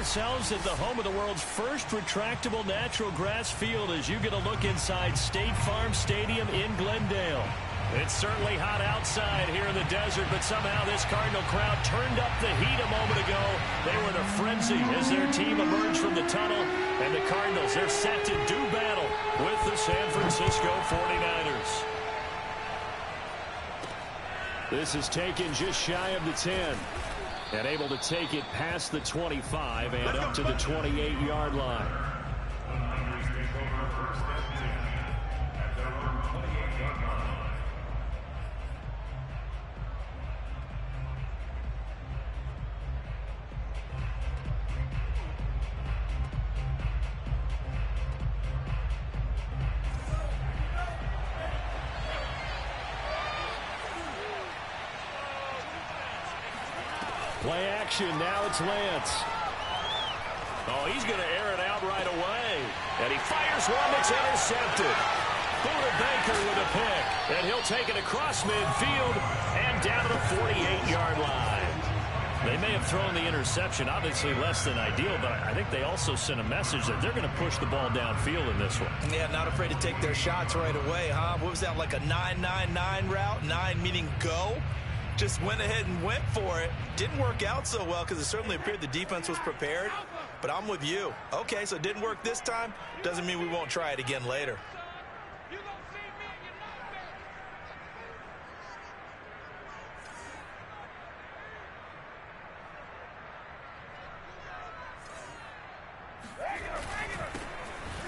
ourselves at the home of the world's first retractable natural grass field as you get a look inside State Farm Stadium in Glendale. It's certainly hot outside here in the desert, but somehow this Cardinal crowd turned up the heat a moment ago. They were in a frenzy as their team emerged from the tunnel, and the Cardinals, they're set to do battle with the San Francisco 49ers. This is taken just shy of the 10. And able to take it past the 25 and up to the 28-yard line. Play action, now it's Lance. Oh, he's going to air it out right away. And he fires one that's intercepted. Buda Baker with a pick. And he'll take it across midfield and down to the 48-yard line. They may have thrown the interception, obviously less than ideal, but I think they also sent a message that they're going to push the ball downfield in this one. Yeah, not afraid to take their shots right away, huh? What was that, like a 9-9-9 route? 9 meaning go? Just went ahead and went for it. Didn't work out so well because it certainly appeared the defense was prepared. But I'm with you. Okay, so it didn't work this time. Doesn't mean we won't try it again later.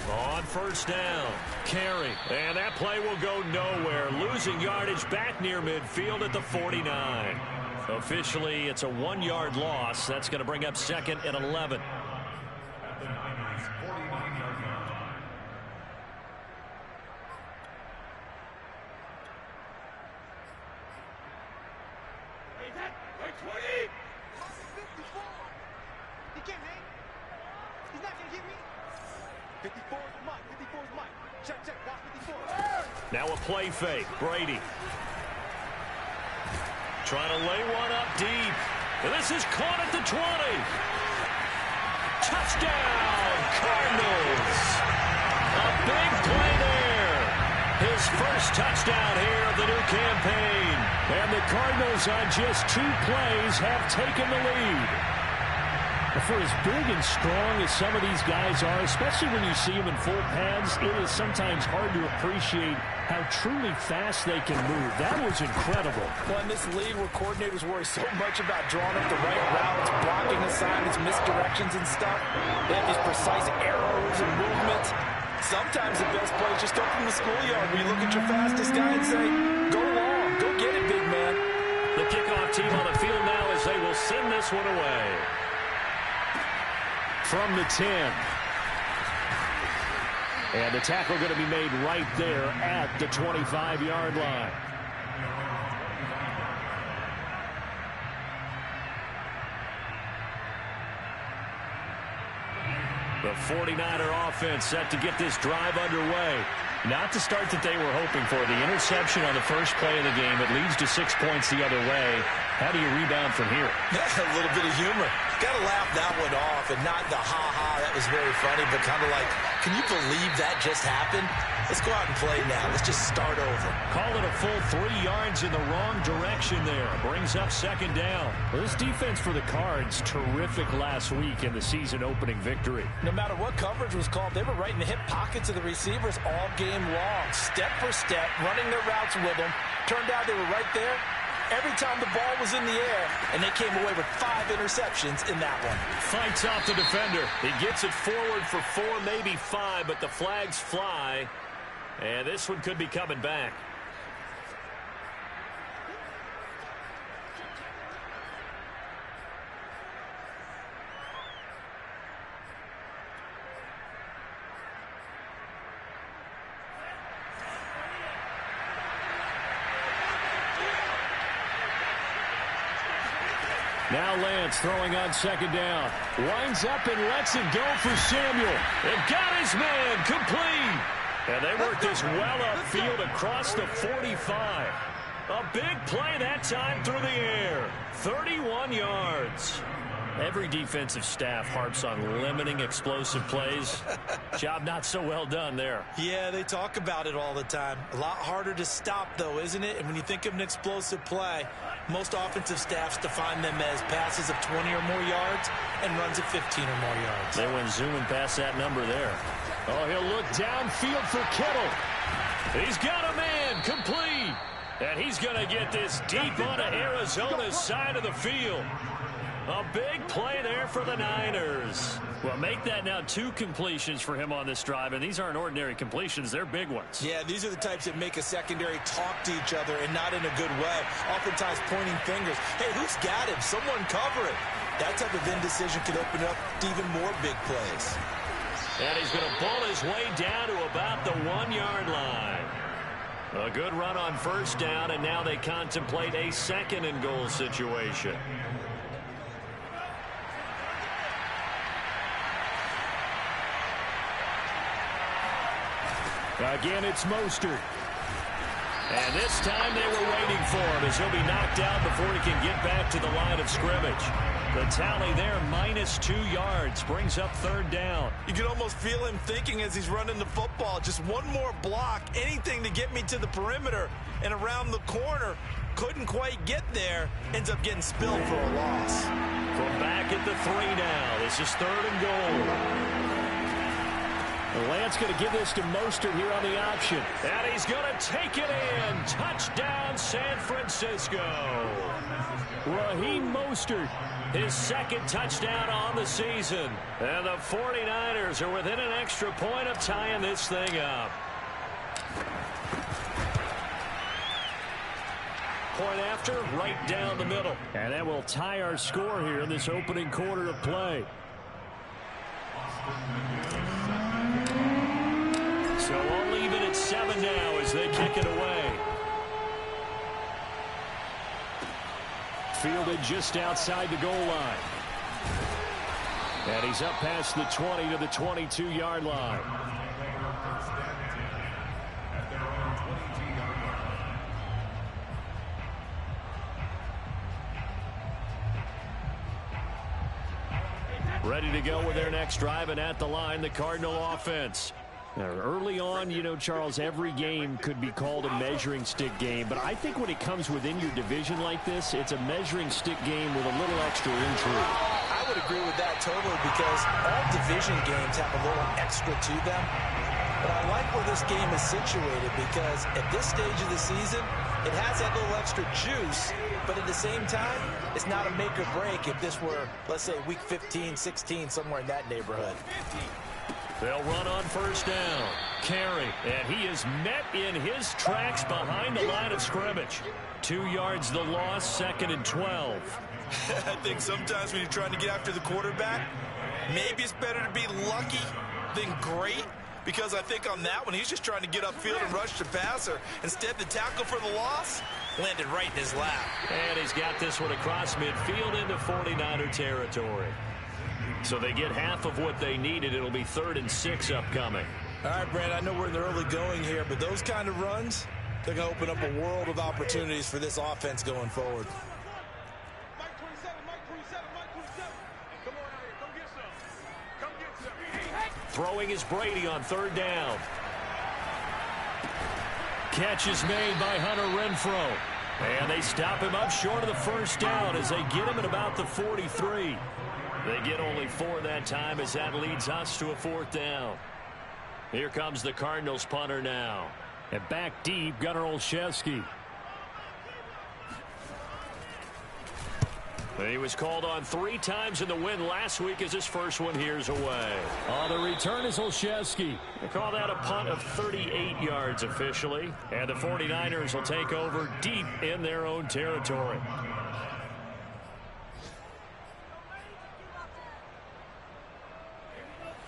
On first down, carry, and that play will go nowhere. Losing yardage back near midfield at the 49. Officially, it's a 1-yard loss. That's going to bring up 2nd and 11. Now a play fake. Brady trying to lay one up deep. And this is caught at the 20. Touchdown, Cardinals. A big play there. His first touchdown here of the new campaign. And the Cardinals on just 2 plays have taken the lead. For as big and strong as some of these guys are, especially when you see them in full pads, it is sometimes hard to appreciate how truly fast they can move. That was incredible. Well, in this league where coordinators worry so much about drawing up the right routes, blocking assignments, misdirections and stuff, they have these precise arrows and movements. Sometimes the best plays just come from the schoolyard where you look at your fastest guy and say, go long, go get it, big man. The kickoff team on the field now as they will send this one away. From the 10. And the tackle going to be made right there at the 25-yard line. The 49er offense set to get this drive underway. Not the start that they were hoping for. The interception on the first play of the game. It leads to 6 points the other way. How do you rebound from here? That's a little bit of humor. Got to laugh that one off and not the ha-ha, that was very funny, but kind of like, can you believe that just happened? Let's go out and play now. Let's just start over. Call it a full 3 yards in the wrong direction there. Brings up 2nd down. Well, this defense for the Cards, terrific last week in the season-opening victory. No matter what coverage was called, they were right in the hip pockets of the receivers all game long. Step for step, running their routes with them. Turned out they were right there every time the ball was in the air, and they came away with 5 interceptions in that one. Fights off the defender. He gets it forward for 4, maybe 5, but the flags fly, and this one could be coming back. Now Lance throwing on 2nd down. Winds up and lets it go for Samuel. And got his man complete. And they worked this well upfield across the 45. A big play that time through the air. 31 yards. Every defensive staff harps on limiting explosive plays. Job not so well done there. Yeah, they talk about it all the time. A lot harder to stop, though, isn't it? And when you think of an explosive play, most offensive staffs define them as passes of 20 or more yards and runs of 15 or more yards. They went zooming past that number there. Oh, he'll look downfield for Kittle. He's got a man complete. And he's going to get this deep onto Arizona's side of the field. A big play there for the Niners. Well, make that now 2 completions for him on this drive, and these aren't ordinary completions. They're big ones. Yeah, these are the types that make a secondary talk to each other, and not in a good way. Oftentimes pointing fingers. Hey, who's got him? Someone cover it. That type of indecision could open up to even more big plays. And he's going to pull his way down to about the 1-yard line. A good run on first down, and now they contemplate a 2nd and goal situation. Again, it's Mostert. And this time they were waiting for him as he'll be knocked out before he can get back to the line of scrimmage. The tally there, -2 yards, brings up 3rd down. You can almost feel him thinking as he's running the football. Just one more block, anything to get me to the perimeter and around the corner. Couldn't quite get there. Ends up getting spilled for a loss. From back at the 3 now. This is 3rd and goal. Lance going to give this to Mostert here on the option. And he's going to take it in. Touchdown, San Francisco. Raheem Mostert, his 2nd touchdown on the season. And the 49ers are within an extra point of tying this thing up. Point after, right down the middle. And that will tie our score here in this opening quarter of play. So we'll leave it at 7 now as they kick it away. Fielded just outside the goal line. And he's up past the 20 to the 22-yard line. Ready to go with their next drive, and at the line, the Cardinal offense. Now, early on, you know, Charles, every game could be called a measuring stick game. But I think when it comes within your division like this, it's a measuring stick game with a little extra intrigue. I would agree with that totally, because all division games have a little extra to them. But I like where this game is situated, because at this stage of the season, it has that little extra juice. But at the same time, it's not a make or break if this were, let's say, week 15, 16, somewhere in that neighborhood. They'll run on first down. Carry, and he is met in his tracks behind the line of scrimmage. 2 yards the loss, 2nd and 12. I think sometimes when you're trying to get after the quarterback, maybe it's better to be lucky than great, because I think on that one, he's just trying to get upfield and rush the passer. Instead, the tackle for the loss landed right in his lap. And he's got this one across midfield into 49er territory. So they get half of what they needed. It'll be 3rd and 6 upcoming. All right, Brent, I know we're in the early going here, but those kind of runs, they're going to open up a world of opportunities for this offense going forward. Mike 27, Mike 27, Mike 27. Come on out here, come get some. Come get some. Throwing is Brady on 3rd down. Catch is made by Hunter Renfrow. And they stop him up short of the first down as they get him at about the 43. They get only 4 that time as that leads us to a 4th down. Here comes the Cardinals punter now. And back deep, Gunnar Olszewski. He was called on 3 times in the win last week as his first one here's away. On the return is Olszewski. They call that a punt of 38 yards officially. And the 49ers will take over deep in their own territory.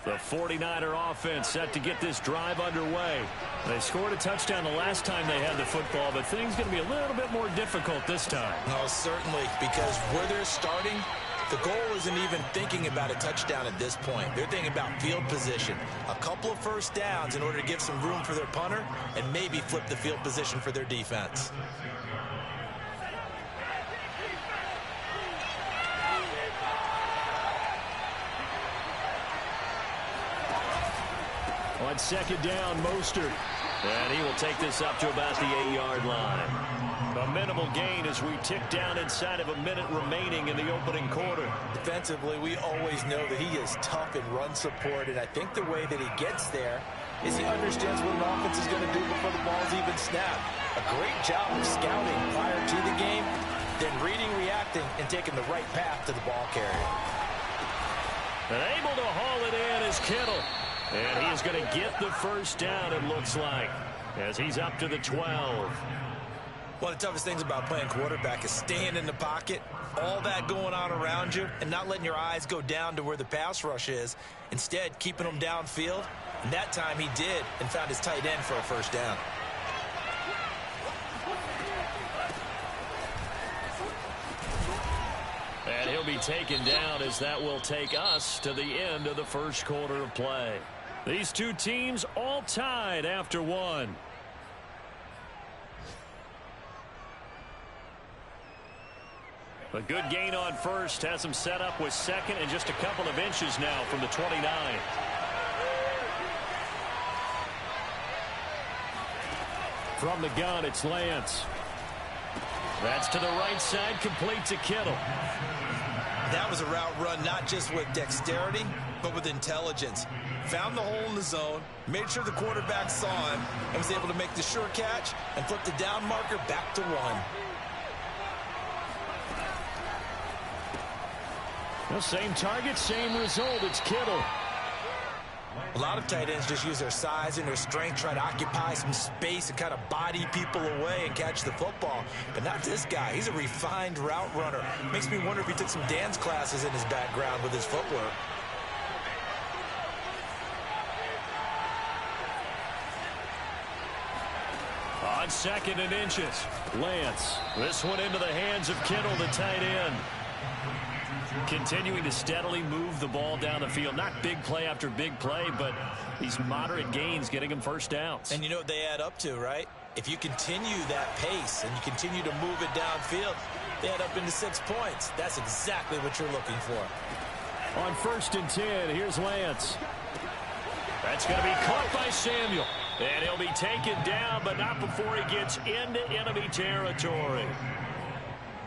The 49er offense set to get this drive underway. They scored a touchdown the last time they had the football, but things going to be a little bit more difficult this time. Oh, certainly, because where they're starting, the goal isn't even thinking about a touchdown at this point. They're thinking about field position. A couple of first downs in order to give some room for their punter and maybe flip the field position for their defense. On second down, Mostert. And he will take this up to about the 8-yard line. A minimal gain as we tick down inside of a minute remaining in the opening quarter. Defensively, we always know that he is tough in run support, and I think the way that he gets there is he understands what an offense is going to do before the ball's even snapped. A great job of scouting prior to the game, then reading, reacting, and taking the right path to the ball carrier. And able to haul it in is Kittle. And he is going to get the first down, it looks like, as he's up to the 12. One of the toughest things about playing quarterback is staying in the pocket, all that going on around you, and not letting your eyes go down to where the pass rush is. Instead, keeping them downfield. And that time he did and found his tight end for a first down. And he'll be taken down as that will take us to the end of the first quarter of play. These two teams all tied after one. A good gain on first has him set up with second and just a couple of inches now from the 29. From the gun, it's Lance. That's to the right side, complete to Kittle. That was a route run not just with dexterity, but with intelligence. Found the hole in the zone, made sure the quarterback saw him, and was able to make the sure catch and flip the down marker back to 1. The same target, same result. It's Kittle. A lot of tight ends just use their size and their strength, try to occupy some space and kind of body people away and catch the football. But not this guy. He's a refined route runner. Makes me wonder if he took some dance classes in his background with his footwork. On second and inches, Lance. This one into the hands of Kittle, the tight end. Continuing to steadily move the ball down the field. Not big play after big play, but these moderate gains getting him first downs. And you know what they add up to, right? If you continue that pace and you continue to move it downfield, they add up into 6 points. That's exactly what you're looking for. On first and 10, here's Lance. That's going to be caught by Samuel. And he'll be taken down, but not before he gets into enemy territory.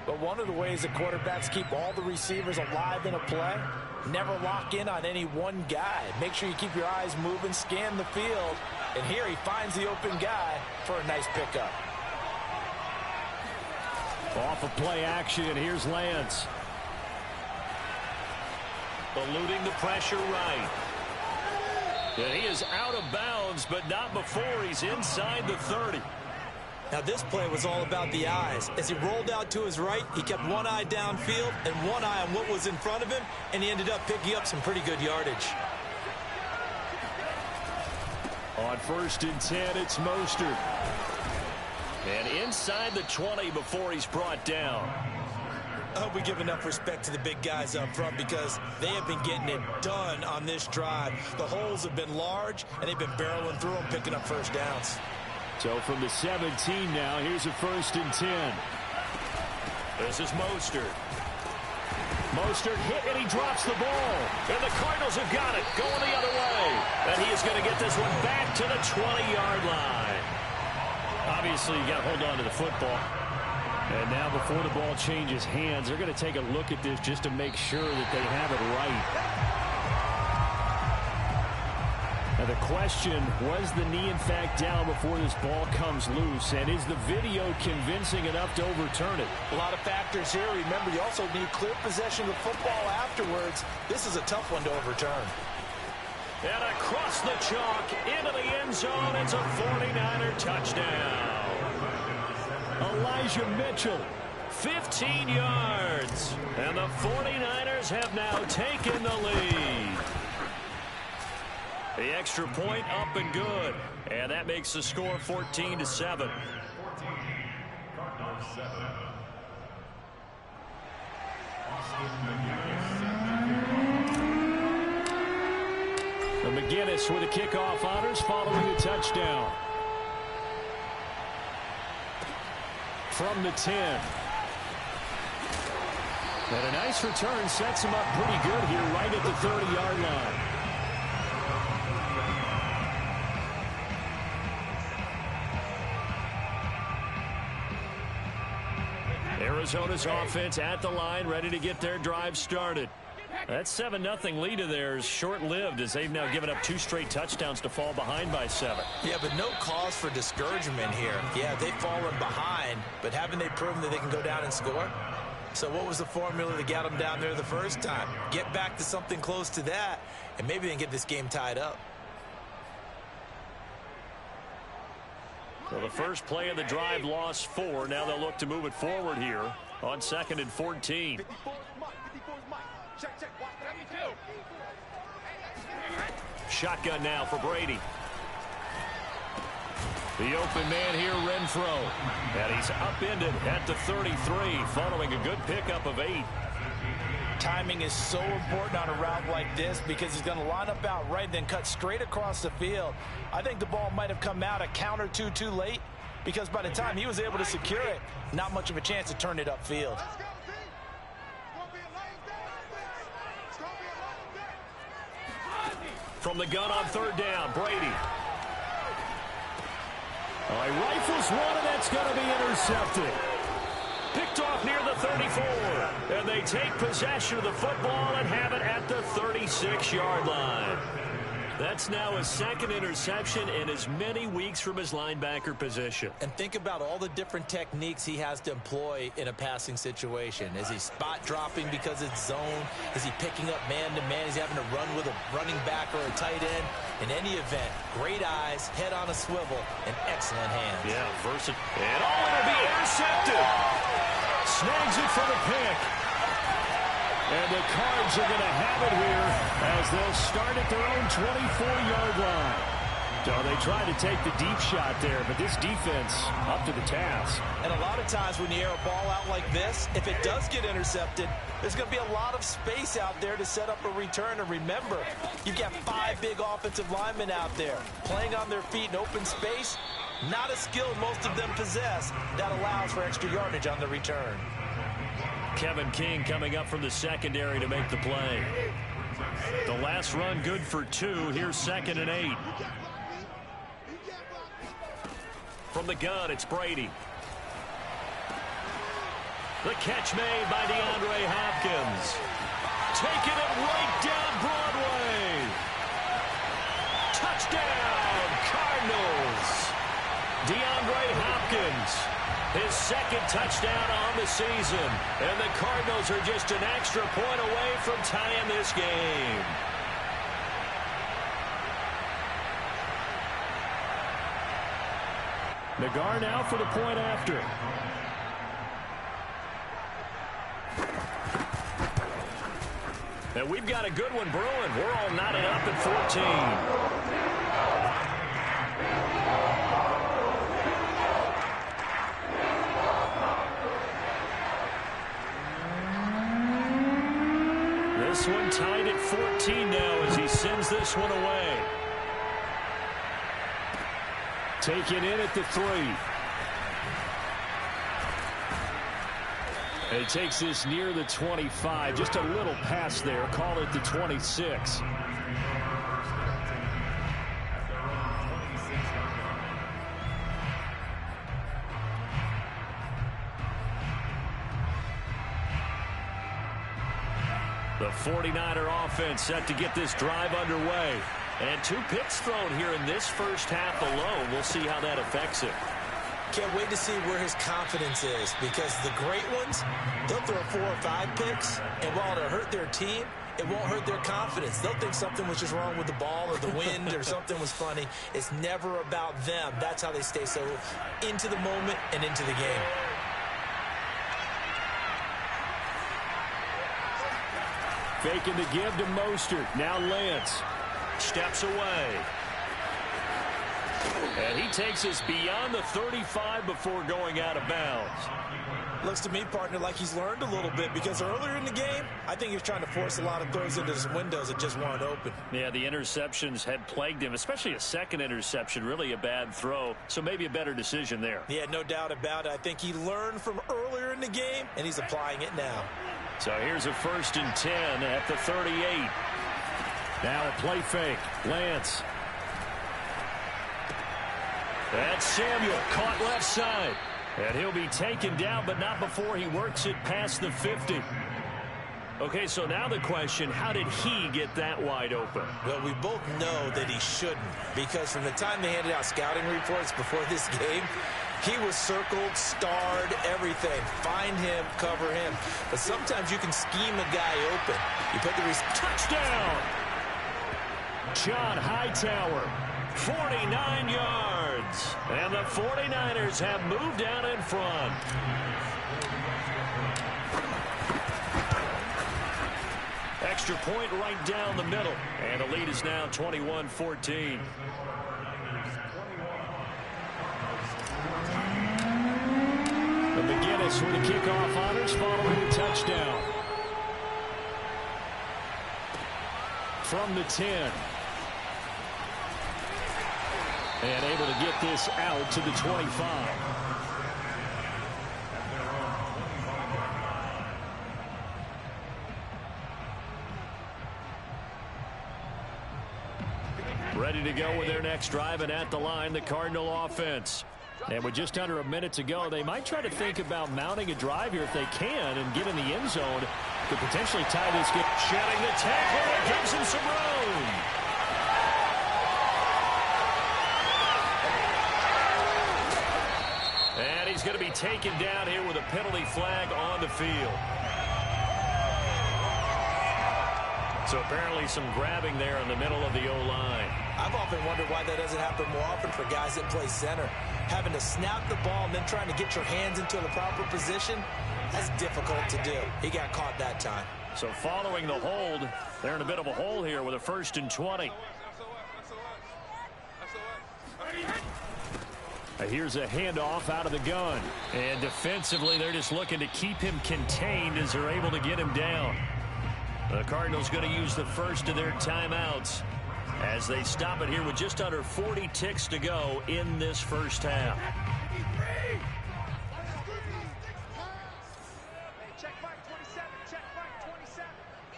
But one of the ways that quarterbacks keep all the receivers alive in a play, never lock in on any one guy. Make sure you keep your eyes moving, scan the field. And here he finds the open guy for a nice pickup. Off of play action, and here's Lance. Eluding the pressure right. And he is out of bounds, but not before he's inside the 30. Now this play was all about the eyes. As he rolled out to his right, he kept one eye downfield and one eye on what was in front of him, and he ended up picking up some pretty good yardage. On first and 10, it's Mostert. And inside the 20 before he's brought down. I hope we give enough respect to the big guys up front because they have been getting it done on this drive. The holes have been large, and they've been barreling through them, picking up first downs. So from the 17 now, here's a first and 10. This is Mostert. Mostert hit, and he drops the ball. And the Cardinals have got it, going the other way. And he is going to get this one back to the 20-yard line. Obviously, you got to hold on to the football. And now before the ball changes hands, they're going to take a look at this just to make sure that they have it right. Now the question, was the knee in fact down before this ball comes loose? And is the video convincing enough to overturn it? A lot of factors here. Remember, you also need clear possession of the football afterwards. This is a tough one to overturn. And across the chalk, into the end zone, it's a 49er touchdown. Elijah Mitchell, 15 yards. And the 49ers have now taken the lead. The extra point up and good. And that makes the score 14-7. And McGinnis with a kickoff honors following a touchdown. From the 10. And a nice return sets him up pretty good here right at the 30-yard line. Arizona's offense at the line, ready to get their drive started. That 7-0 lead of theirs short-lived as they've now given up 2 straight touchdowns to fall behind by 7. Yeah, but no cause for discouragement here. Yeah, they've fallen behind, but haven't they proven that they can go down and score? So what was the formula that got them down there the first time? Get back to something close to that, and maybe they can get this game tied up. So the first play of the drive lost 4. Now they'll look to move it forward here on 2nd and 14. Shotgun now for Brady. The open man here, Renfro. And he's upended at the 33, following a good pickup of 8. Timing is so important on a route like this because he's going to line up out right, then cut straight across the field. I think the ball might have come out a count or two too late because by the time he was able to secure it, not much of a chance to turn it upfield. From the gun on 3rd down, Brady. He rifles one, and that's going to be intercepted. Picked off near the 34. And they take possession of the football and have it at the 36-yard line. That's now his 2nd interception in as many weeks from his linebacker position. And think about all the different techniques he has to employ in a passing situation. Is he spot dropping because it's zone? Is he picking up man-to-man? Is he having to run with a running back or a tight end? In any event, great eyes, head on a swivel, and excellent hands. Yeah, versatile. And it'll be intercepted. Snags it for the pick. And the Cards are going to have it here as they'll start at their own 24-yard line. So they try to take the deep shot there, but this defense up to the task. And a lot of times when you air a ball out like this, if it does get intercepted, there's going to be a lot of space out there to set up a return. And remember, you've got 5 big offensive linemen out there playing on their feet in open space. Not a skill most of them possess that allows for extra yardage on the return. Kevin King coming up from the secondary to make the play. The last run good for 2. Here's 2nd and 8. From the gun, it's Brady. The catch made by DeAndre Hopkins. Taking it right down Broadway. Touchdown, Cardinals. DeAndre Hopkins, his 2nd touchdown on the season. And the Cardinals are just an extra point away from tying this game. Nagar now for the point after. And we've got a good one brewing. We're all knotted up at 14. This one tied at 14 now as he sends this one away. Taken in at the 3. And he takes this near the 25. Just a little pass there. Call it the 26. The 49er offense set to get this drive underway. And 2 picks thrown here in this first half alone. We'll see how that affects it. Can't wait to see where his confidence is because the great ones, they'll throw 4 or 5 picks, and while it'll hurt their team, it won't hurt their confidence. They'll think something was just wrong with the ball or the wind or something was funny. It's never about them. That's how they stay so into the moment and into the game. Faking the give to Mostert. Now Lance steps away. And he takes us beyond the 35 before going out of bounds. Looks to me, partner, like he's learned a little bit because earlier in the game, I think he was trying to force a lot of throws into some windows that just weren't open. Yeah, the interceptions had plagued him, especially a 2nd interception, really a bad throw. So maybe a better decision there. Yeah, no doubt about it. I think he learned from earlier in the game, and he's applying it now. So here's a 1st and 10 at the 38. Now a play fake. Lance. That's Samuel caught left side. And he'll be taken down, but not before he works it past the 50. Okay, so now the question, how did he get that wide open? Well, we both know that he shouldn't, because from the time they handed out scouting reports before this game, he was circled, starred, everything. Find him, cover him. But sometimes you can scheme a guy open. You put the touchdown! John Hightower, 49 yards. And the 49ers have moved down in front. Extra point right down the middle. And the lead is now 21-14. McGinnis with the kickoff honors following the touchdown. From the 10. And able to get this out to the 25. Ready to go with their next drive, and at the line, the Cardinal offense. And with just under a minute to go, they might try to think about mounting a drive here if they can and get in the end zone to potentially tie this game. Shedding the tackle, it gives him some room. And he's going to be taken down here with a penalty flag on the field. So apparently some grabbing there in the middle of the O-line. I've often wondered why that doesn't happen more often for guys that play center. Having to snap the ball and then trying to get your hands into the proper position, that's difficult to do. He got caught that time. So following the hold, they're in a bit of a hole here with a 1st and 20. Here's a handoff out of the gun. And defensively, they're just looking to keep him contained as they're able to get him down. The Cardinals going to use the first of their timeouts as they stop it here with just under 40 ticks to go in this first half. Check 527. Check 527.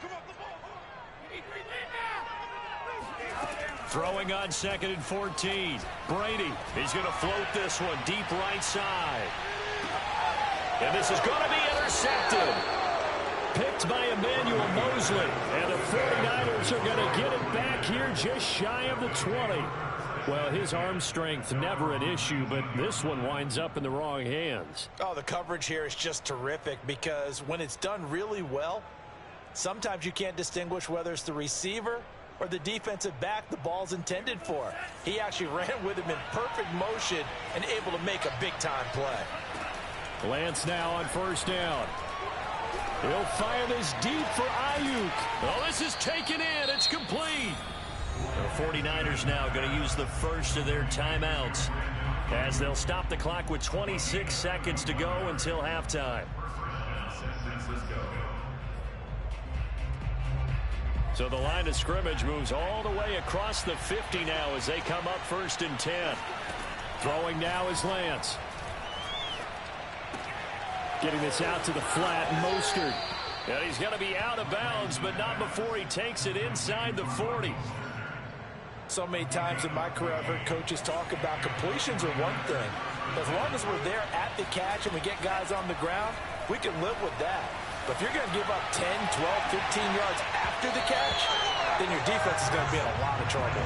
Come on, the ball. Throwing on 2nd and 14. Brady, he's going to float this one deep right side. And this is going to be intercepted. Picked by Emmanuel Mosley. And the 49ers are going to get it back here just shy of the 20. Well, his arm strength never an issue, but this one winds up in the wrong hands. Oh, the coverage here is just terrific because when it's done really well, sometimes you can't distinguish whether it's the receiver or the defensive back the ball's intended for. He actually ran with him in perfect motion and able to make a big-time play. Lance now on 1st down. He'll fire this deep for Ayuk. Oh, this is taken in. It's complete. The 49ers now going to use the first of their timeouts as they'll stop the clock with 26 seconds to go until halftime. So the line of scrimmage moves all the way across the 50 now as they come up 1st and 10. Throwing now is Lance. Getting this out to the flat, Mostert. And he's going to be out of bounds, but not before he takes it inside the 40. So many times in my career I've heard coaches talk about completions are one thing. As long as we're there at the catch and we get guys on the ground, we can live with that. But if you're going to give up 10, 12, 15 yards after the catch, then your defense is going to be in a lot of trouble.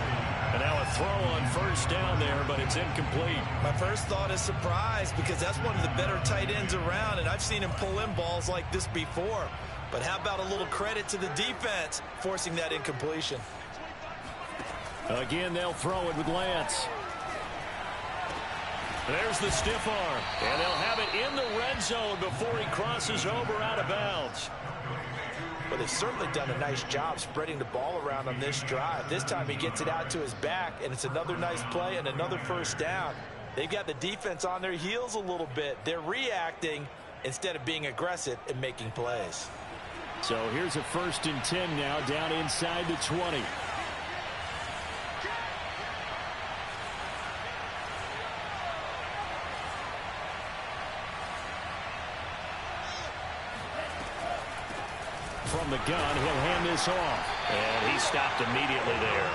And now a throw on 1st down there, but it's incomplete. My first thought is surprise because that's one of the better tight ends around, and I've seen him pull in balls like this before. But how about a little credit to the defense forcing that incompletion? Again, they'll throw it with Lance. There's the stiff arm, and they'll have it in the red zone before he crosses over out of bounds. Well, they've certainly done a nice job spreading the ball around on this drive. This time he gets it out to his back, and it's another nice play and another 1st down. They've got the defense on their heels a little bit. They're reacting instead of being aggressive and making plays. So here's a 1st and 10 now down inside the 20. From the gun, he'll hand this off. And he stopped immediately there.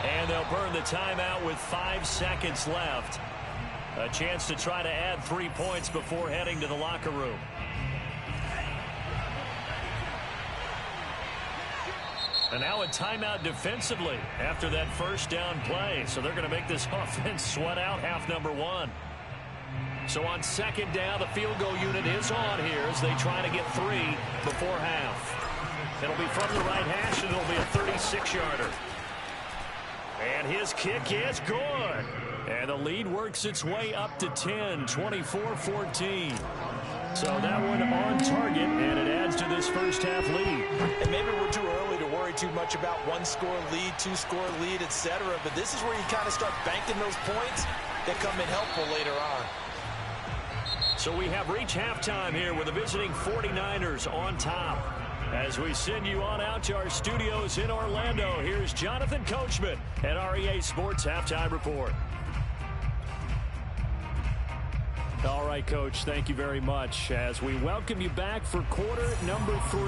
And they'll burn the timeout with 5 seconds left. A chance to try to add 3 points before heading to the locker room. And now a timeout defensively after that first down play. So they're going to make this offense sweat out half number one. So on second down, the field goal unit is on here as they try to get 3 before half. It'll be from the right hash, and it'll be a 36-yarder. And his kick is good. And the lead works its way up to 10, 24-14. So that one on target, and it adds to this first half lead. And maybe we're too early to worry too much about one-score lead, two-score lead, etc. But this is where you kind of start banking those points that come in helpful later on. So we have reached halftime here with the visiting 49ers on top. As we send you on out to our studios in Orlando, here's Jonathan Coachman at REA Sports Halftime Report. All right, Coach, thank you very much as we welcome you back for quarter number 3.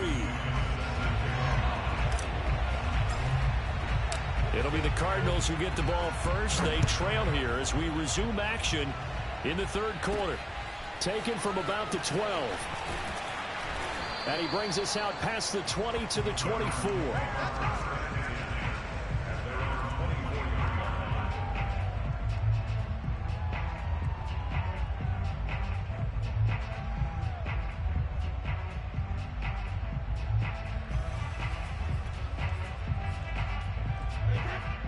It'll be the Cardinals who get the ball first. They trail here as we resume action in the third quarter. Taken from about the 12. And he brings us out past the 20 to the 24.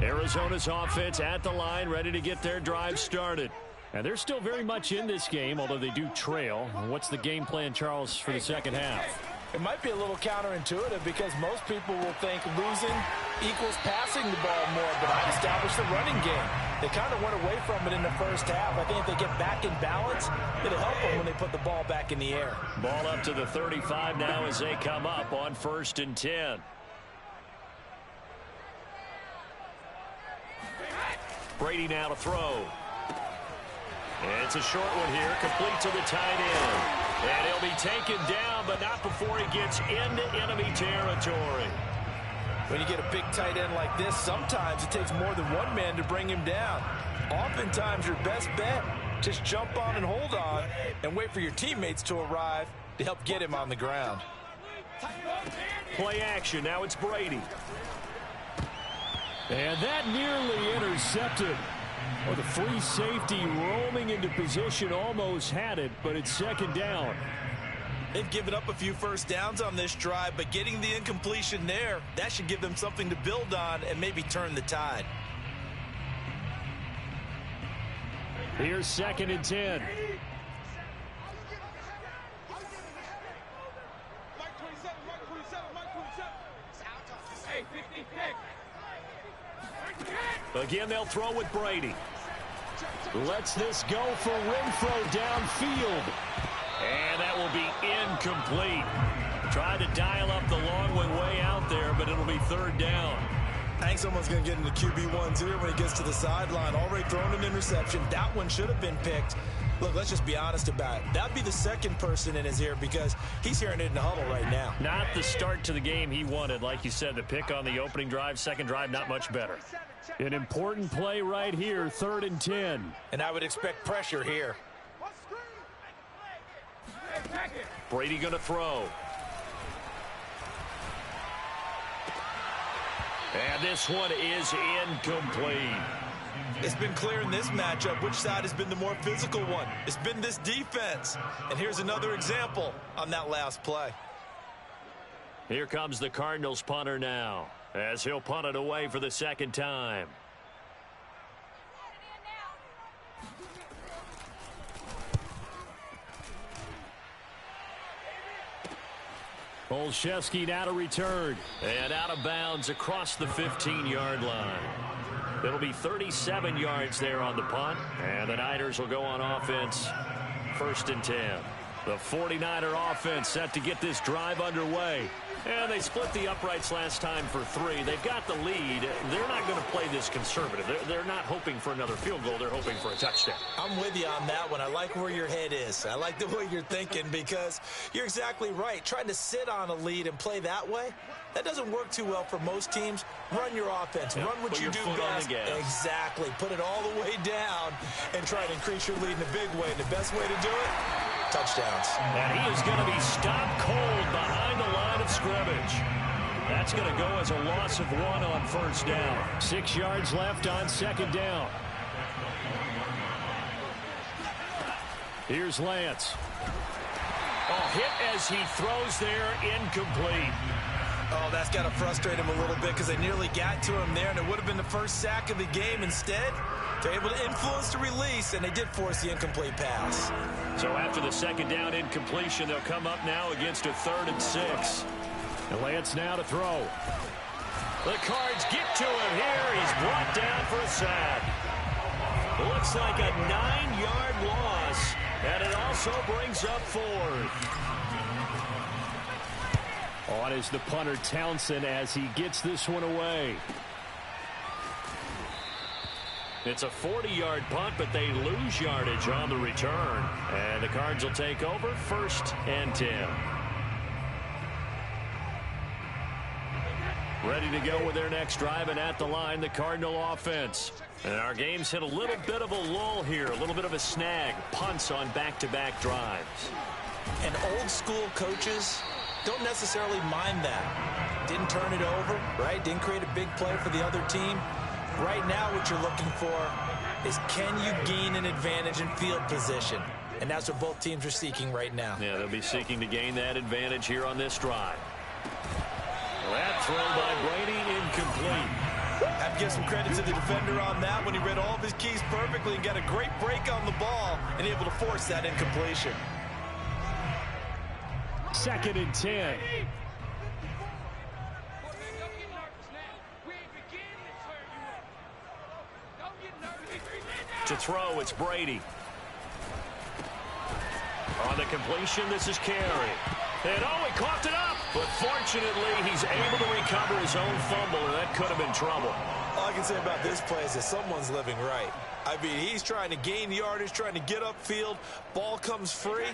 Arizona's offense at the line, ready to get their drive started. And they're still very much in this game, although they do trail. What's the game plan, Charles, for the second half? It might be a little counterintuitive because most people will think losing equals passing the ball more, but I established the running game. They kind of went away from it in the first half. I think if they get back in balance, it'll help them when they put the ball back in the air. Ball up to the 35 now as they come up on 1st and 10. Brady now to throw. It's a short one here, complete to the tight end. And he'll be taken down, but not before he gets into enemy territory. When you get a big tight end like this, sometimes it takes more than one man to bring him down. Oftentimes, your best bet, just jump on and hold on and wait for your teammates to arrive to help get him on the ground. Play action, now it's Brady. And that nearly intercepted. Well, the free safety roaming into position almost had it, but it's second down. They've given up a few first downs on this drive, but getting the incompletion there, that should give them something to build on and maybe turn the tide. Here's 2nd and 10. Again, they'll throw with Brady. Lets this go for Renfro downfield. And that will be incomplete. Tried to dial up the long one way out there, but it'll be 3rd down. I think someone's going to get into QB1s here when he gets to the sideline. Already thrown an interception. That one should have been picked. Look, let's just be honest about it. That'd be the second person in his ear because he's hearing it in the huddle right now. Not the start to the game he wanted. Like you said, the pick on the opening drive, second drive, not much better. An important play right here, 3rd and 10. And I would expect pressure here. Brady going to throw. And this one is incomplete. It's been clear in this matchup which side has been the more physical one. It's been this defense. And here's another example on that last play. Here comes the Cardinals punter now, as he'll punt it away for the second time. Olszewski now to return. And out of bounds across the 15-yard line. It'll be 37 yards there on the punt. And the Niners will go on offense. 1st and 10. The 49er offense set to get this drive underway. And they split the uprights last time for 3. They've got the lead. They're not going to play this conservative. They're not hoping for another field goal. They're hoping for a touchdown. I'm with you on that one. I like where your head is. I like the way you're thinking because you're exactly right. Trying to sit on a lead and play that way, that doesn't work too well for most teams. Run your offense. Run what you do best. Exactly. Put it all the way down and try to increase your lead in a big way. And the best way to do it, touchdowns. And he is going to be stopped cold behind the line of scrimmage. That's going to go as a loss of 1 on first down. 6 yards left on second down. Here's Lance. Oh, hit as he throws there, incomplete. Oh, that's got to frustrate him a little bit because they nearly got to him there, and it would have been the first sack of the game. Instead, they're able to influence the release, and they did force the incomplete pass. So after the second down incompletion, they'll come up now against a 3rd and 6. And Lance now to throw. The Cards get to him here. He's brought down for a sack. Looks like a 9-yard loss, and it also brings up 4th. On is the punter Townsend as he gets this one away. It's a 40-yard punt, but they lose yardage on the return. And the Cards will take over 1st and 10. Ready to go with their next drive, and at the line, the Cardinal offense. And our game's hit a little bit of a lull here, a little bit of a snag. Punts on back-to-back drives. And old-school coaches don't necessarily mind that. Didn't turn it over, right? Didn't create a big play for the other team. Right now what you're looking for is can you gain an advantage in field position? And that's what both teams are seeking right now. Yeah, they'll be seeking to gain that advantage here on this drive. That throw by Brady, incomplete. I have to give some credit to the defender on that when he read all of his keys perfectly and got a great break on the ball and able to force that incompletion. 2nd and 10. To throw, it's Brady. On the completion, this is Carey. And oh, he coughed it up. But fortunately, he's able to recover his own fumble, and that could have been trouble. All I can say about this play is that someone's living right. I mean, he's trying to gain yardage, trying to get upfield. Ball comes free.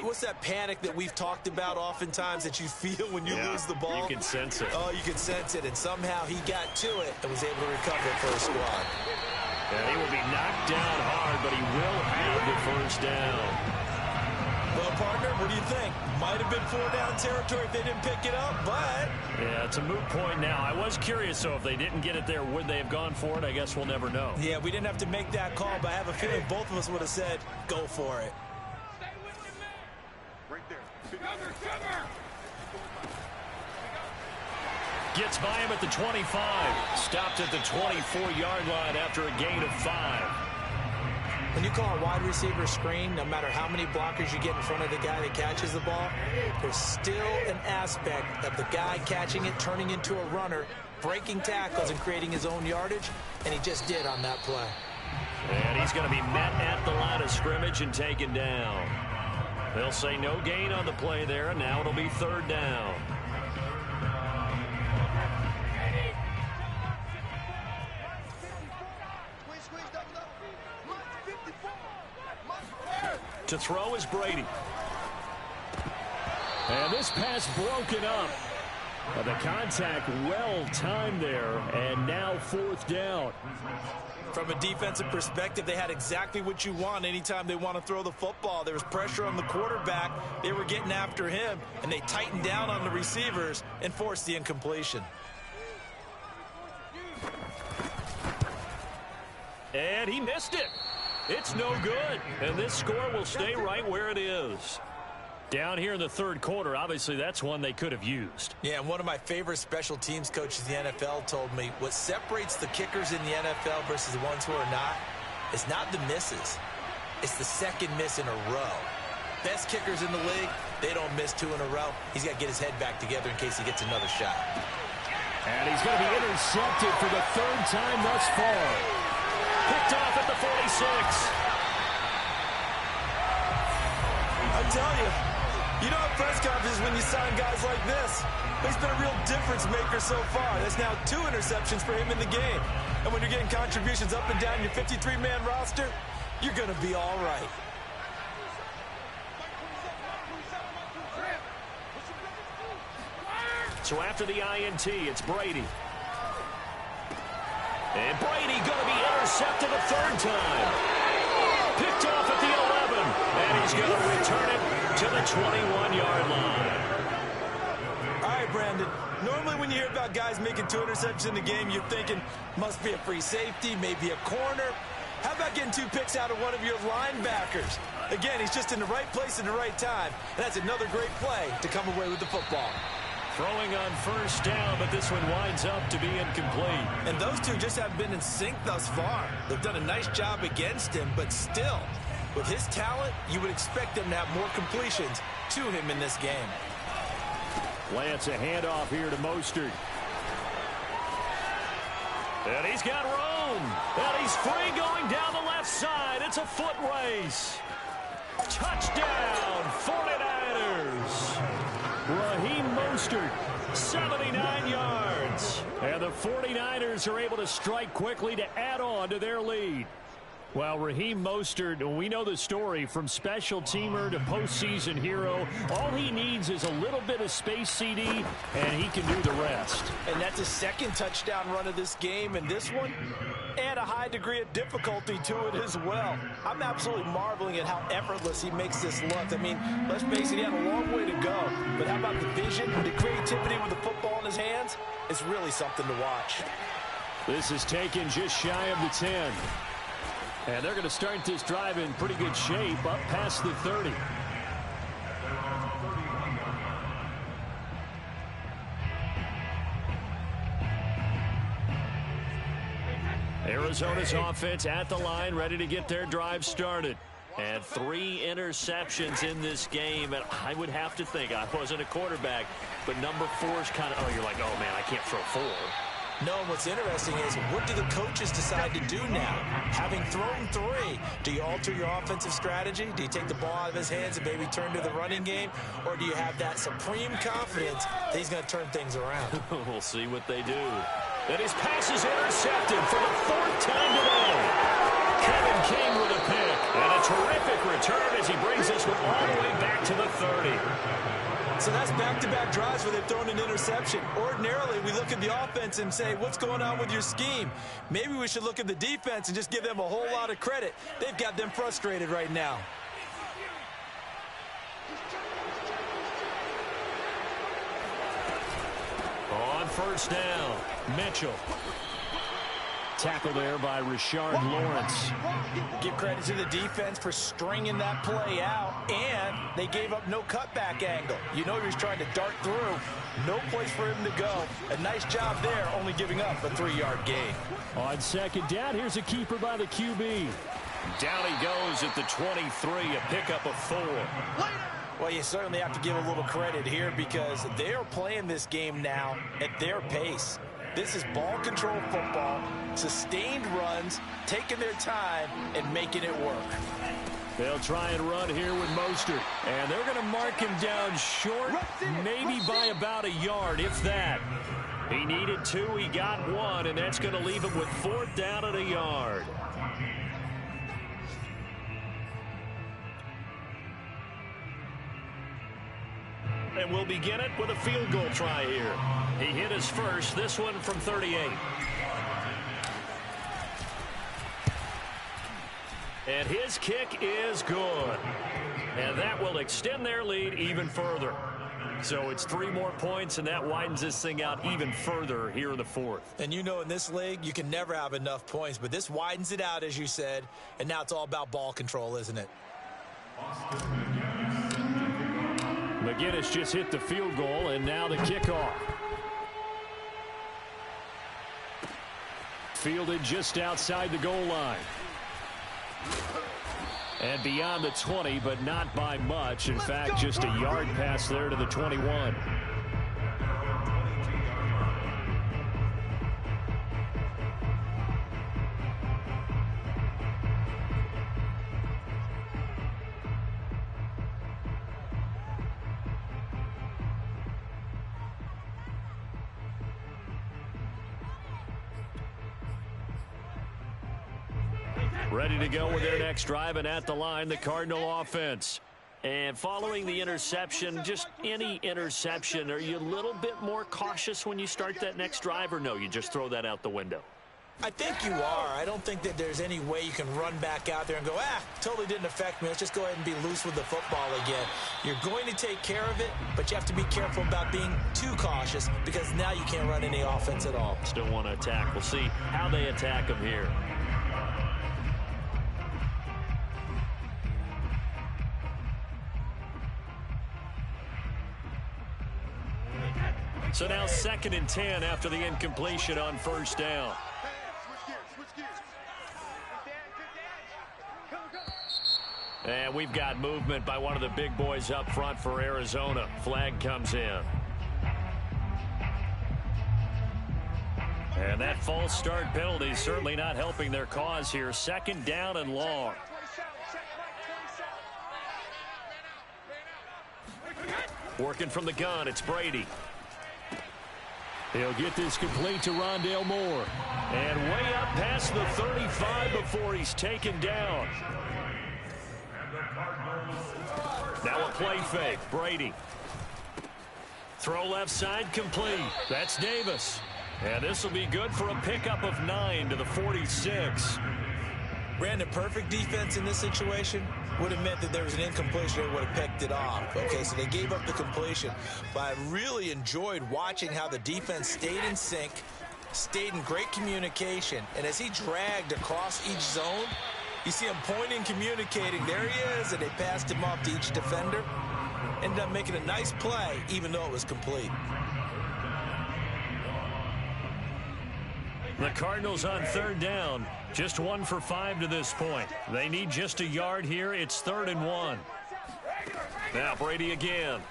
What's that panic that we've talked about oftentimes that you feel when you lose the ball? You can sense it. Oh, you can sense it. And somehow he got to it and was able to recover it for a squad. And he will be knocked down hard, but he will have the first down. Well, partner, what do you think? Might have been 4-down territory if they didn't pick it up, but... Yeah, it's a moot point now. I was curious, so if they didn't get it there, would they have gone for it? I guess we'll never know. Yeah, we didn't have to make that call, but I have a feeling both of us would have said, go for it. Right there. Cover! Gets by him at the 25. Stopped at the 24-yard line after a gain of 5. When you call a wide receiver screen, no matter how many blockers you get in front of the guy that catches the ball, there's still an aspect of the guy catching it, turning into a runner, breaking tackles and creating his own yardage, and he just did on that play. And he's going to be met at the line of scrimmage and taken down. They'll say no gain on the play there, and now it'll be 3rd down. To throw is Brady. And this pass broken up. The contact well timed there, and now 4th down. From a defensive perspective, they had exactly what you want anytime they want to throw the football. There was pressure on the quarterback. They were getting after him, and they tightened down on the receivers and forced the incompletion. And he missed it. It's no good, and this score will stay right where it is. Down here in the 3rd quarter, obviously that's one they could have used. Yeah, and one of my favorite special teams coaches in the NFL told me what separates the kickers in the NFL versus the ones who are not is not the misses. It's the second miss in a row. Best kickers in the league, they don't miss 2 in a row. He's got to get his head back together in case he gets another shot. And he's going to be intercepted for the 3rd time thus far. Picked off at the 46. I tell you, You know, press conferences when you sign guys like this. He's been a real difference maker so far. That's now 2 interceptions for him in the game. And when you're getting contributions up and down your 53-man roster, you're going to be all right. So after the INT, it's Brady. And Brady going to be intercepted a 3rd time. Picked off at the 11. And he's going to return it to the 21-yard line. All right, Brandon. Normally when you hear about guys making 2 interceptions in the game, you're thinking, must be a free safety, maybe a corner. How about getting 2 picks out of one of your linebackers? Again, he's just in the right place at the right time. And that's another great play to come away with the football. Throwing on 1st down, but this one winds up to be incomplete. And those 2 just haven't been in sync thus far. They've done a nice job against him, but still, with his talent, you would expect them to have more completions to him in this game. Lance, a handoff here to Mostert. And he's got room. And he's free going down the left side. It's a foot race. Touchdown, 49ers. Raheem Mostert, 79 yards. And the 49ers are able to strike quickly to add on to their lead. Well, Raheem Mostert, we know the story, from special teamer to postseason hero. All he needs is a little bit of space, CD, and he can do the rest. And that's his 2nd touchdown run of this game, and this one, and a high degree of difficulty to it as well. I'm absolutely marveling at how effortless he makes this look. I mean, let's face it, he had a long way to go. But how about the vision, the creativity with the football in his hands? It's really something to watch. This is taken just shy of the 10. And they're going to start this drive in pretty good shape, up past the 30. Arizona's offense at the line, ready to get their drive started. And 3 interceptions in this game, and I would have to think, I wasn't a quarterback, but number 4 is kind of, you're like, oh man, I can't throw 4. No, what's interesting is, what do the coaches decide to do now? Having thrown 3, do you alter your offensive strategy? Do you take the ball out of his hands and maybe turn to the running game? Or do you have that supreme confidence that he's going to turn things around? We'll see what they do. And his pass is intercepted for the 4th time today. Kevin King with a pick. And a terrific return as he brings this one all the way back to the 30. So that's back-to-back drives where they've thrown an interception. Ordinarily, we look at the offense and say, what's going on with your scheme? Maybe we should look at the defense and just give them a whole lot of credit. They've got them frustrated right now. On 1st down, Mitchell. Tackle there by Rashard Lawrence. Give credit to the defense for stringing that play out, and they gave up no cutback angle. You know he was trying to dart through. No place for him to go. A nice job there, only giving up a 3-yard gain. On 2nd down, here's a keeper by the QB. Down he goes at the 23, a pickup of 4. Well, you certainly have to give a little credit here because they're playing this game now at their pace. This is ball control football, sustained runs, taking their time, and making it work. They'll try and run here with Mostert. And they're going to mark him down short, maybe by about a yard, if that. He needed 2, he got 1, and that's going to leave him with 4th down at a yard. And we'll begin it with a field goal try here. He hit his first, this one from 38. And his kick is good. And that will extend their lead even further. So it's 3 more points, and that widens this thing out even further here in the 4th. And you know in this league, you can never have enough points, but this widens it out, as you said, and now it's all about ball control, isn't it? McGinnis just hit the field goal, and now the kickoff. Fielded just outside the goal line. And beyond the 20, but not by much. In fact, just a yard pass there to the 21. Ready to go with their next drive, and at the line, the Cardinal offense. And following the interception, just any interception, are you a little bit more cautious when you start that next drive, or no, you just throw that out the window? I think you are. I don't think that there's any way you can run back out there and go, totally didn't affect me. Let's just go ahead and be loose with the football again. You're going to take care of it, but you have to be careful about being too cautious because now you can't run any offense at all. Still want to attack. We'll see how they attack them here. So now 2nd and 10 after the incompletion on first down. And we've got movement by one of the big boys up front for Arizona. Flag comes in. And that false start penalty is certainly not helping their cause here. 2nd down and long. Working from the gun, it's Brady. He'll get this complete to Rondale Moore. And way up past the 35 before he's taken down. Now a play fake. Brady. Throw left side complete. That's Davis. And this will be good for a pickup of 9 to the 46. Brandon, perfect defense in this situation would have meant that there was an incompletion. They would have picked it off. Okay, so they gave up the completion. But I really enjoyed watching how the defense stayed in sync, stayed in great communication. And as he dragged across each zone, you see him pointing, communicating. There he is, and they passed him off to each defender. Ended up making a nice play, even though it was complete. The Cardinals on 3rd down. Just 1 for 5 to this point. They need just a yard here. It's 3rd and 1. Now Brady again.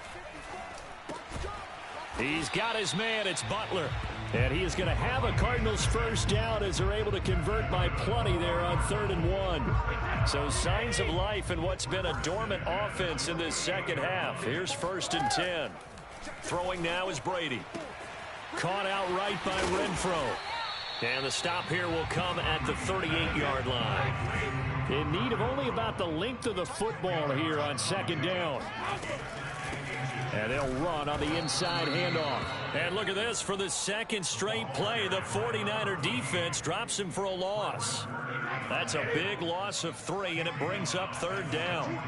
He's got his man. It's Butler. And he is going to have a Cardinals first down as they're able to convert by plenty there on 3rd and 1. So signs of life in what's been a dormant offense in this second half. Here's 1st and 10. Throwing now is Brady. Caught outright by Renfro. And the stop here will come at the 38-yard line. In need of only about the length of the football here on 2nd down. And they'll run on the inside handoff. And look at this. For the 2nd straight play, the 49er defense drops him for a loss. That's a big loss of 3, and it brings up 3rd down.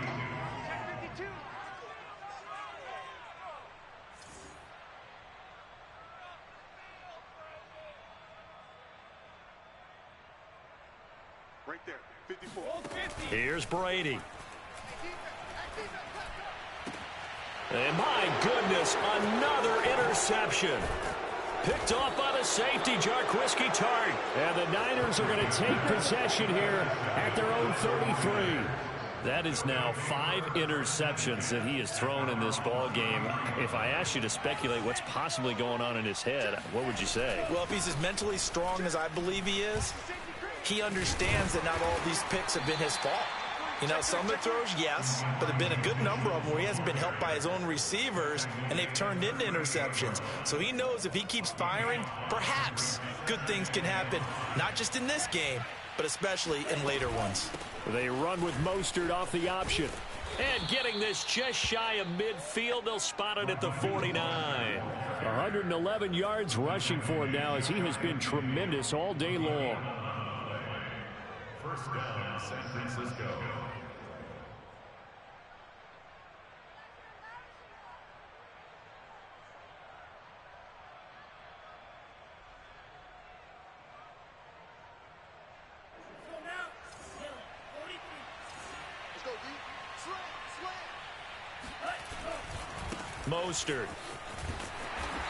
Right there, 54. Here's Brady. And my goodness, another interception. Picked off by the safety, Jarquiski Tart. And the Niners are going to take possession here at their own 33. That is now 5 interceptions that he has thrown in this ball game. If I asked you to speculate what's possibly going on in his head, what would you say? Well, if he's as mentally strong as I believe he is, he understands that not all these picks have been his fault. You know, some of the throws, yes, but there have been a good number of them where he hasn't been helped by his own receivers, and they've turned into interceptions. So he knows if he keeps firing, perhaps good things can happen, not just in this game, but especially in later ones. They run with Mostert off the option. And getting this just shy of midfield, they'll spot it at the 49. 111 yards rushing for him now as he has been tremendous all day long. First down, San Francisco. Mostert.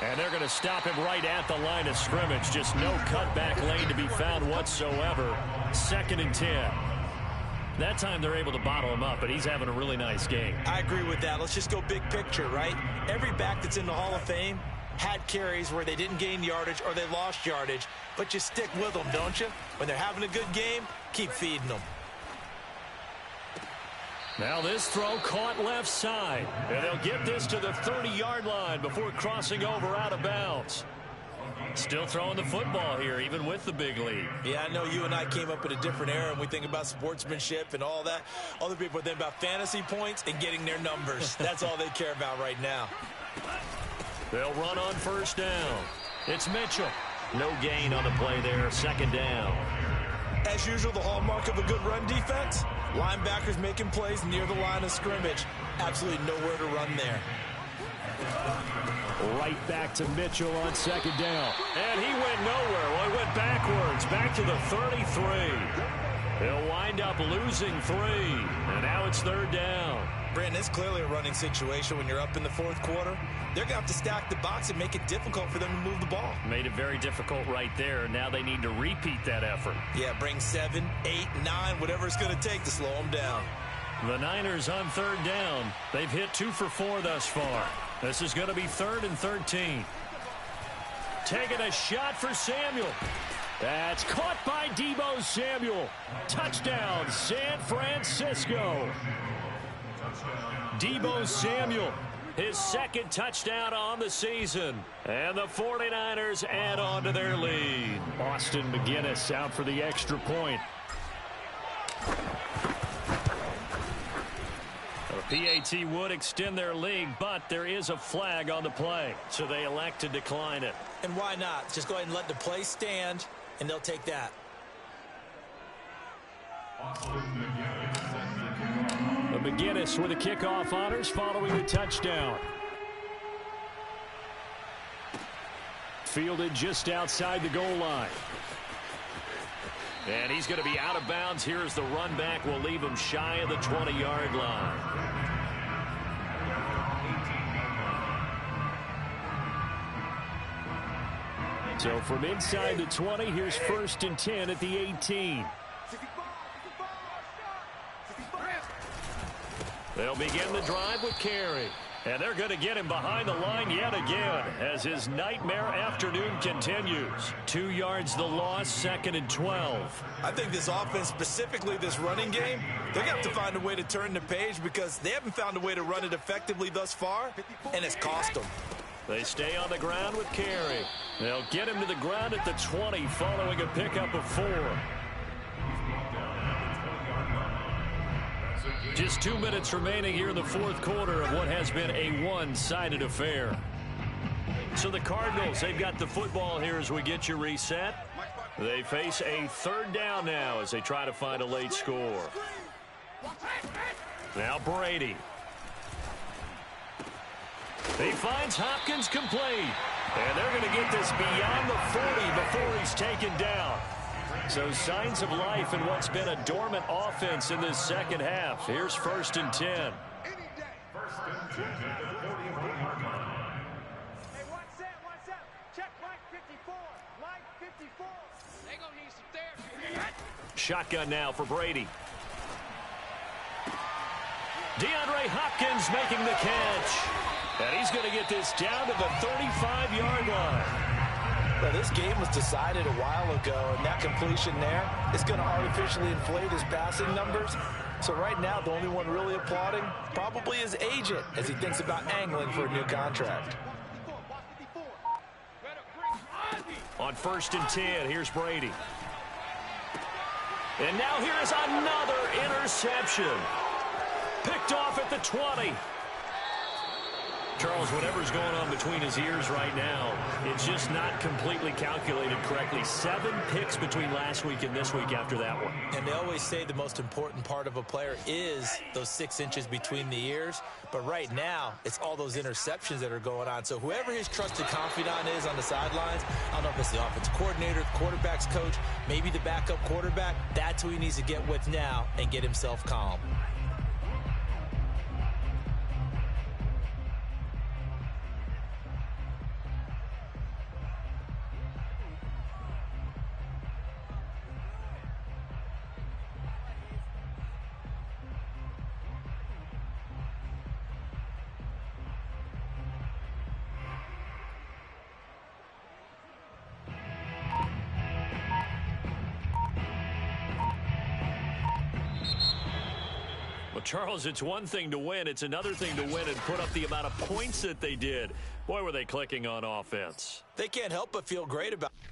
And they're going to stop him right at the line of scrimmage. Just no cutback lane to be found whatsoever. 2nd and 10. That time they're able to bottle him up, but he's having a really nice game. I agree with that. Let's just go big picture, right? Every back that's in the Hall of Fame had carries where they didn't gain yardage or they lost yardage, but you stick with them, don't you? When they're having a good game, keep feeding them. Now this throw caught left side. And they'll get this to the 30-yard line before crossing over out of bounds. Still throwing the football here, even with the big lead. Yeah, I know you and I came up in a different era, and we think about sportsmanship and all that. Other people think about fantasy points and getting their numbers. That's all they care about right now. They'll run on first down. It's Mitchell. No gain on the play there, second down. As usual, the hallmark of a good run defense, linebackers making plays near the line of scrimmage. Absolutely nowhere to run there. Right back to Mitchell on second down. And he went nowhere. Well, he went backwards, back to the 33. He'll wind up losing 3. And now it's third down. Brandon, it's clearly a running situation when you're up in the fourth quarter. They're going to have to stack the box and make it difficult for them to move the ball. Made it very difficult right there. Now they need to repeat that effort. Yeah, bring 7, 8, 9, whatever it's going to take to slow them down. The Niners on third down. They've hit 2 for 4 thus far. This is going to be 3rd and 13. Taking a shot for Samuel. That's caught by Deebo Samuel. Touchdown, San Francisco. Deebo Samuel, his second touchdown on the season. And the 49ers add on to their lead. Austin McGinnis out for the extra point. PAT would extend their lead, but there is a flag on the play, so they elect to decline it. And why not? Just go ahead and let the play stand, and they'll take that. McGinnis with the kickoff honors following the touchdown. Fielded just outside the goal line. And he's going to be out of bounds. Here's the run back. We'll leave him shy of the 20-yard line. So from inside the 20, here's 1st and 10 at the 18. They'll begin the drive with Carey. And they're going to get him behind the line yet again as his nightmare afternoon continues. 2 yards the loss, 2nd and 12. I think this offense, specifically this running game, they're going to have to find a way to turn the page because they haven't found a way to run it effectively thus far, and it's cost them. They stay on the ground with Carey. They'll get him to the ground at the 20 following a pickup of 4. Just 2 minutes remaining here in the fourth quarter of what has been a one-sided affair. So the Cardinals, they've got the football here as we get you reset. They face a 3rd down now as they try to find a late score. Now Brady. He finds Hopkins complete. And they're going to get this beyond the 40 before he's taken down. So signs of life in what's been a dormant offense in this second half. Here's 1st and 10. Hey, what's up? Check Mike 54. Mike 54. They gonna need some therapy. Shotgun now for Brady. DeAndre Hopkins making the catch. And he's going to get this down to the 35-yard line. Well, this game was decided a while ago, and that completion there is going to artificially inflate his passing numbers. So right now, the only one really applauding probably his agent as he thinks about angling for a new contract. On 1st and 10, here's Brady. And now here is another interception. Picked off at the 20. Charles, whatever's going on between his ears right now, it's just not completely calculated correctly. 7 picks between last week and this week after that one. And they always say the most important part of a player is those 6 inches between the ears. But right now, it's all those interceptions that are going on. So whoever his trusted confidant is on the sidelines, I don't know if it's the offensive coordinator, the quarterback's coach, maybe the backup quarterback, that's who he needs to get with now and get himself calm. Charles, it's one thing to win. It's another thing to win and put up the amount of points that they did. Boy, were they clicking on offense. They can't help but feel great about it.